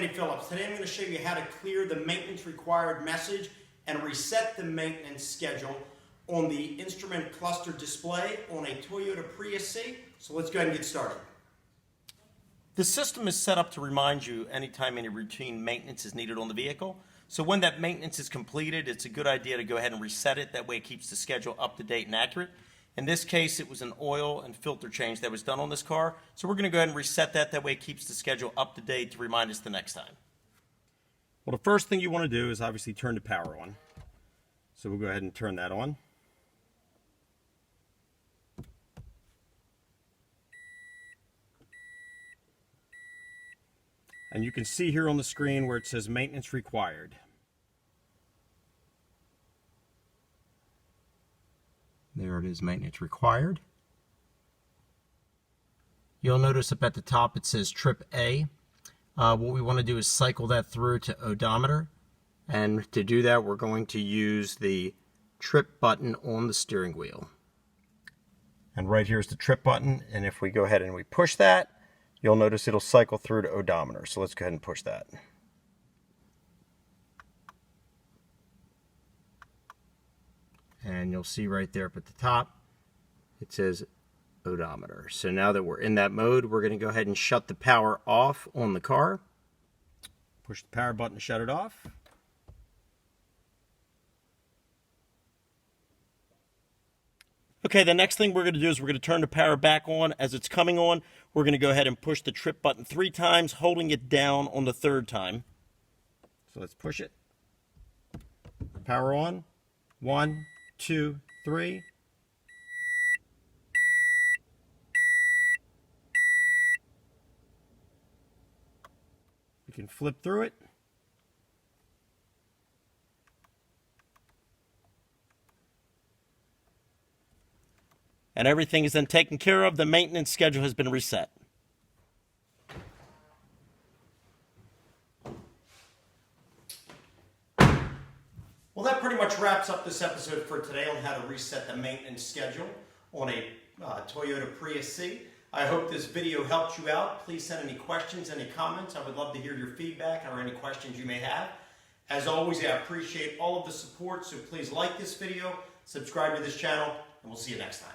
Andy Phillips. Today I'm going to show you how to clear the maintenance required message and reset the maintenance schedule on the instrument cluster display on a Toyota PRIUS C. So let's go ahead and get started. The system is set up to remind you anytime any routine maintenance is needed on the vehicle. So when that maintenance is completed, it's a good idea to go ahead and reset it. That way it keeps the schedule up to date and accurate. In this case, it was an oil and filter change that was done on this car. So we're going to go ahead and reset that. That way it keeps the schedule up to date to remind us the next time. Well, the first thing you want to do is obviously turn the power on. So we'll go ahead and turn that on. And you can see here on the screen where it says maintenance required. There it is, maintenance required. You'll notice up at the top it says trip A. What we want to do is cycle that through to odometer. And to do that, we're going to use the trip button on the steering wheel. And right here is the trip button. And if we go ahead and we push that, you'll notice it'll cycle through to odometer. So let's go ahead and push that. And you'll see right there up at the top, it says odometer. So now that we're in that mode, we're going to go ahead and shut the power off on the car. Push the power button to shut it off. Okay, the next thing we're going to do is we're going to turn the power back on. As it's coming on, we're going to go ahead and push the trip button 3 times, holding it down on the 3rd time. So let's push it. Power on. 1, 2, 3. We can flip through it. And everything is then taken care of. The maintenance schedule has been reset. Well, that pretty much wraps up this episode for today on how to reset the maintenance schedule on a Toyota PRIUS C. I hope this video helped you out. Please send any questions, any comments. I would love to hear your feedback or any questions you may have. As always, I appreciate all of the support, so please like this video, subscribe to this channel, and we'll see you next time.